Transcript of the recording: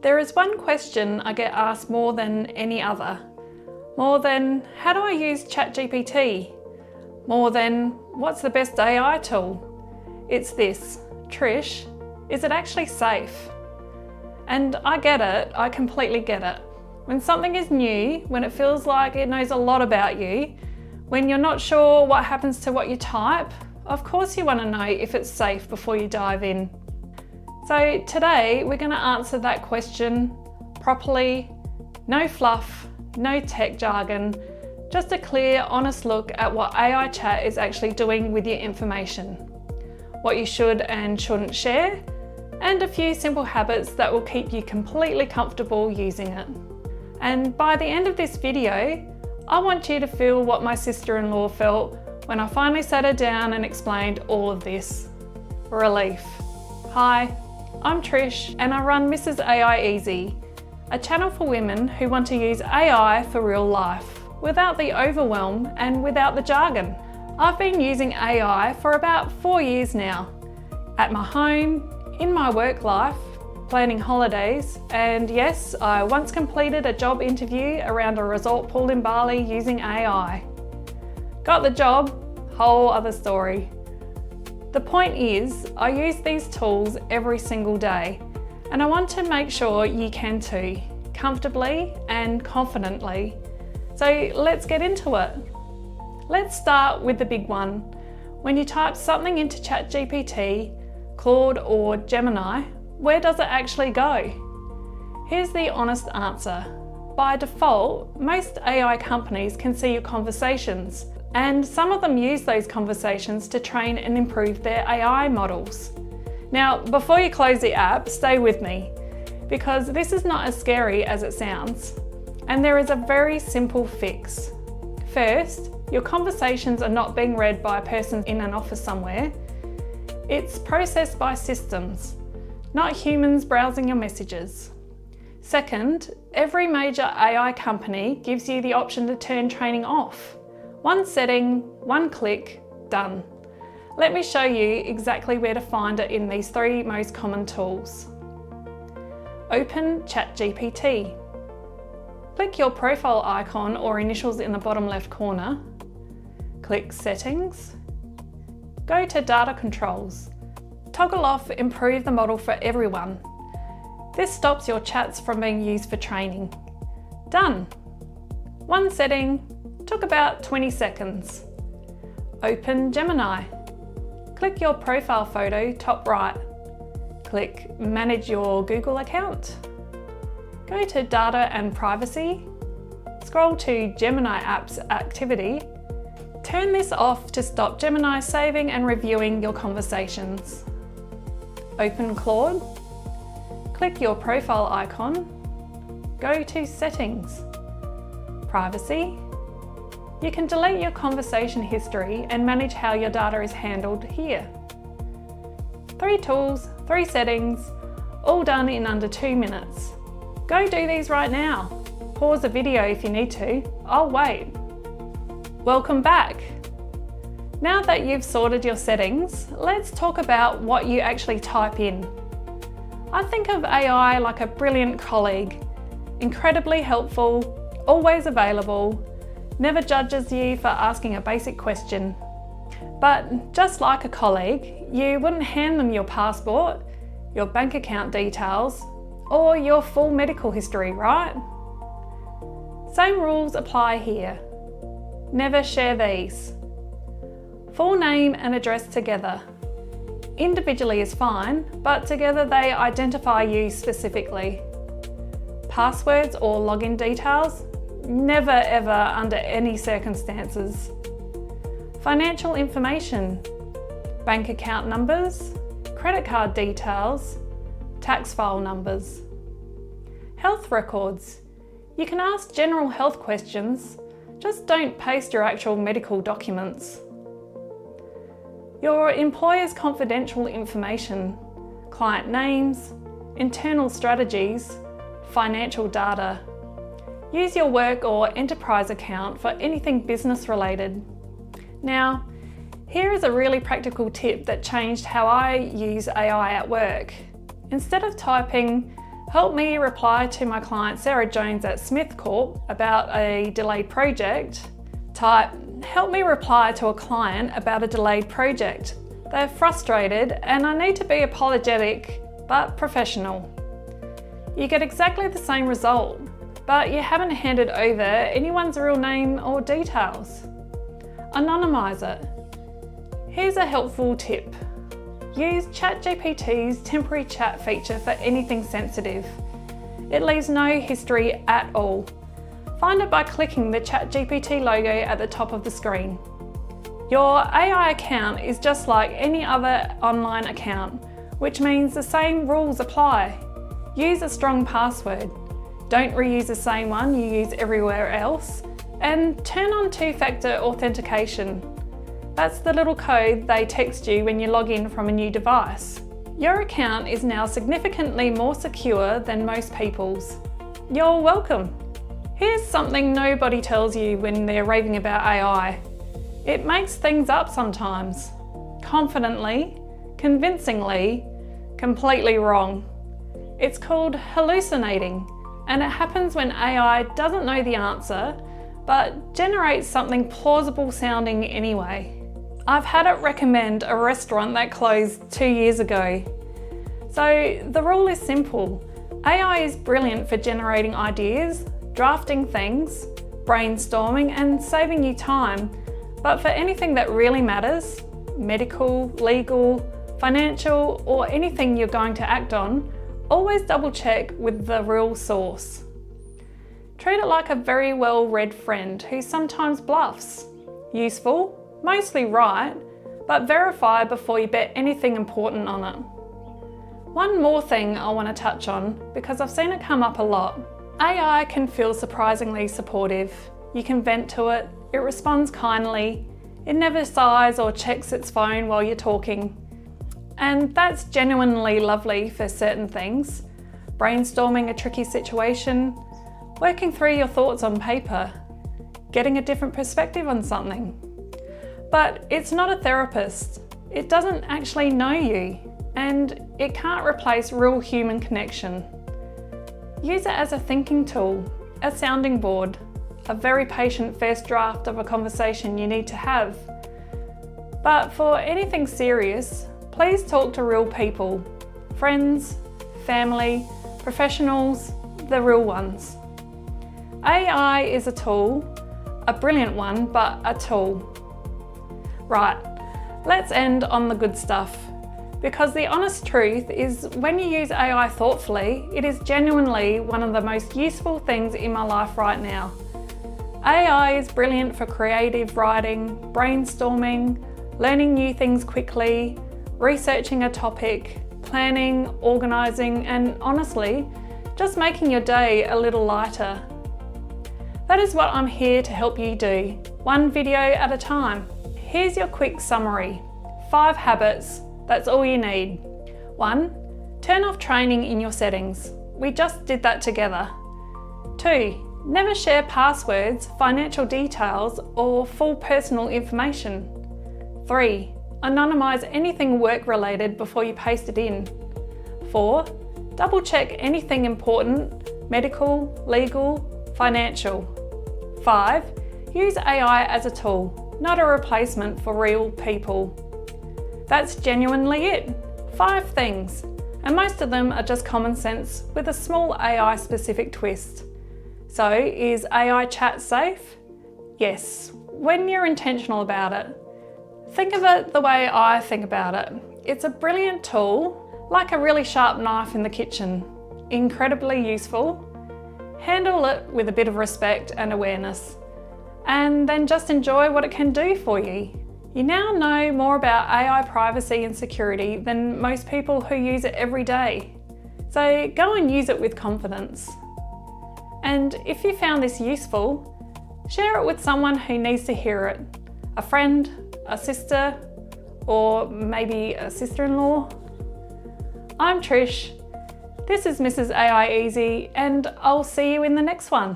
There is one question I get asked more than any other. More than, how do I use ChatGPT? More than, what's the best AI tool? It's this, Trish, is it actually safe? And I get it, I completely get it. When something is new, when it feels like it knows a lot about you, when you're not sure what happens to what you type, of course you want to know if it's safe before you dive in. So today we're going to answer that question properly, no fluff, no tech jargon, just a clear, honest look at what AI chat is actually doing with your information, what you should and shouldn't share, and a few simple habits that will keep you completely comfortable using it. And by the end of this video, I want you to feel what my sister-in-law felt when I finally sat her down and explained all of this. Relief. Hi, I'm Trish and I run Mrs. AI Easy, a channel for women who want to use AI for real life, without the overwhelm and without the jargon. I've been using AI for about 4 years now, at my home, in my work life, planning holidays, and yes, I once completed a job interview around a resort pool in Bali using AI. Got the job, whole other story. The point is, I use these tools every single day, and I want to make sure you can too, comfortably and confidently. So let's get into it. Let's start with the big one. When you type something into ChatGPT, Claude or Gemini, where does it actually go? Here's the honest answer. By default, most AI companies can see your conversations, and some of them use those conversations to train and improve their AI models. Now, before you close the app, stay with me, because this is not as scary as it sounds. And there is a very simple fix. First, your conversations are not being read by a person in an office somewhere. It's processed by systems, not humans browsing your messages. Second, every major AI company gives you the option to turn training off. One setting, one click, done. Let me show you exactly where to find it in these 3 most common tools. Open ChatGPT. Click your profile icon or initials in the bottom left corner. Click Settings. Go to Data Controls. Toggle off Improve the model for everyone. This stops your chats from being used for training. Done. One setting, took about 20 seconds. Open Gemini. Click your profile photo top right. Click Manage your Google account. Go to Data and Privacy. Scroll to Gemini Apps Activity. Turn this off to stop Gemini saving and reviewing your conversations. Open Claude. Click your profile icon. Go to Settings. Privacy. You can delete your conversation history and manage how your data is handled here. 3 tools, 3 settings, all done in under 2 minutes. Go do these right now. Pause the video if you need to. I'll wait. Welcome back. Now that you've sorted your settings, let's talk about what you actually type in. I think of AI like a brilliant colleague, incredibly helpful, always available, never judges you for asking a basic question. But just like a colleague, you wouldn't hand them your passport, your bank account details, or your full medical history, right? Same rules apply here. Never share these. Full name and address together. Individually is fine, but together they identify you specifically. Passwords or login details, never ever under any circumstances. Financial information, bank account numbers, credit card details, tax file numbers. Health records, you can ask general health questions, just don't paste your actual medical documents. Your employer's confidential information, client names, internal strategies, financial data. Use your work or enterprise account for anything business related. Now, here is a really practical tip that changed how I use AI at work. Instead of typing, Help me reply to my client Sarah Jones at Smith Corp about a delayed project. Type, help me reply to a client about a delayed project. They're frustrated and I need to be apologetic but professional. You get exactly the same result, but you haven't handed over anyone's real name or details. Anonymise it. Here's a helpful tip. Use ChatGPT's temporary chat feature for anything sensitive. It leaves no history at all. Find it by clicking the ChatGPT logo at the top of the screen. Your AI account is just like any other online account, which means the same rules apply. Use a strong password. Don't reuse the same one you use everywhere else. And turn on two-factor authentication. That's the little code they text you when you log in from a new device. Your account is now significantly more secure than most people's. You're welcome. Here's something nobody tells you when they're raving about AI. It makes things up sometimes. Confidently, convincingly, completely wrong. It's called hallucinating, and it happens when AI doesn't know the answer, but generates something plausible sounding anyway. I've had it recommend a restaurant that closed 2 years ago. So the rule is simple. AI is brilliant for generating ideas, drafting things, brainstorming and saving you time. But for anything that really matters, medical, legal, financial, or anything you're going to act on, always double check with the real source. Treat it like a very well-read friend who sometimes bluffs. Useful, mostly right, but verify before you bet anything important on it. One more thing I want to touch on, because I've seen it come up a lot. AI can feel surprisingly supportive. You can vent to it, it responds kindly, it never sighs or checks its phone while you're talking. And that's genuinely lovely for certain things. Brainstorming a tricky situation, working through your thoughts on paper, getting a different perspective on something. But it's not a therapist. It doesn't actually know you, and it can't replace real human connection. Use it as a thinking tool, a sounding board, a very patient first draft of a conversation you need to have. But for anything serious, please talk to real people, friends, family, professionals, the real ones. AI is a tool, a brilliant one, but a tool. Right, let's end on the good stuff. Because the honest truth is when you use AI thoughtfully, it is genuinely one of the most useful things in my life right now. AI is brilliant for creative writing, brainstorming, learning new things quickly, researching a topic, planning, organising, and honestly, just making your day a little lighter. That is what I'm here to help you do, one video at a time. Here's your quick summary. 5 habits, that's all you need. 1. Turn off training in your settings. We just did that together. 2. Never share passwords, financial details, or full personal information. 3. Anonymise anything work-related before you paste it in. 4. Double check anything important, medical, legal, financial. 5. Use AI as a tool, not a replacement for real people. That's genuinely it. 5 things, and most of them are just common sense with a small AI specific twist. So, is AI chat safe? Yes, when you're intentional about it. Think of it the way I think about it. It's a brilliant tool, like a really sharp knife in the kitchen. Incredibly useful. Handle it with a bit of respect and awareness. And then just enjoy what it can do for you. You now know more about AI privacy and security than most people who use it every day. So go and use it with confidence. And if you found this useful, share it with someone who needs to hear it. A friend, a sister, or maybe a sister-in-law. I'm Trish. This is Mrs. AI Easy, and I'll see you in the next one.